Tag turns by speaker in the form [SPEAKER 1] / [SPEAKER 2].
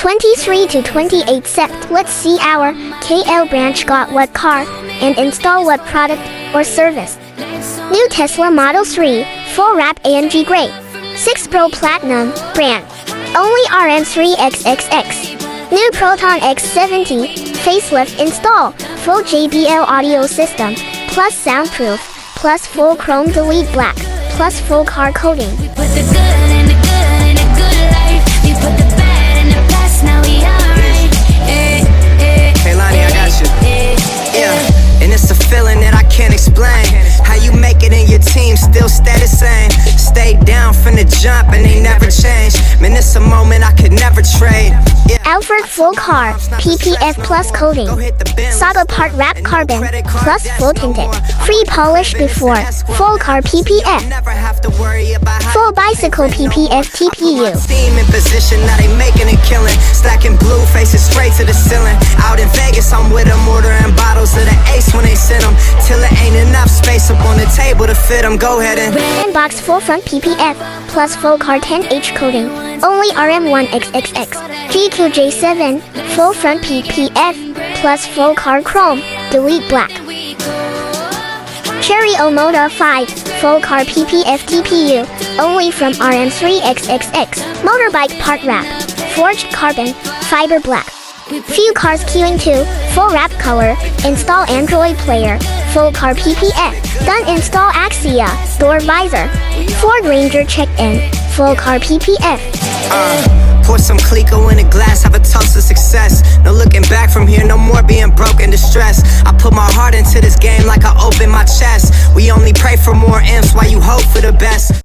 [SPEAKER 1] 23 to 28 Sept. Let's see our KL branch got what car and install what product or service. New Tesla Model 3, full wrap AMG Gray. 6 Pro Platinum, brand. Only RM3XXX. New Proton X70, facelift install. Full JBL audio system, plus soundproof, plus full chrome delete black, plus full car coating.
[SPEAKER 2] We put the good in the good in a good life. We put the bad in the past, now we alright.
[SPEAKER 3] Hey Lonnie, I got you. Yeah, and it's a feeling that I can't explain. How you make it in your team still stay the same. Stay down from the jump and they never change. Man, it's a moment I could never trade. Yeah.
[SPEAKER 1] Alphard full car, PPF plus coating. Saga part wrap carbon, plus full tinted. Free polish before, full car PPF. Full bicycle PPF TPU.
[SPEAKER 3] Steam in position, now they making a killing. Stacking blue faces straight to the ceiling. Out in Vegas, I'm with them, ordering bottles of the Ace when they send them. Till it ain't enough space up on the table to fit them. Go ahead and
[SPEAKER 1] box full front PPF, plus full car 10H coating. Only RM1XXX. GQJ7, full front PPF, plus full car chrome, delete black. Cherry Omoda 5, full car PPF TPU, only from RM3XXX. Motorbike part wrap, forged carbon, fiber black. Few cars queuing to, full wrap color, install Android player, full car PPF, done install Axia, door visor. Ford Ranger check-in, full car PPF.
[SPEAKER 3] Pour some Clico in a glass, have a toast to success. No looking back from here, no more being broke and distressed. I put my heart into this game like I open my chest. We only pray for more imps while you hope for the best.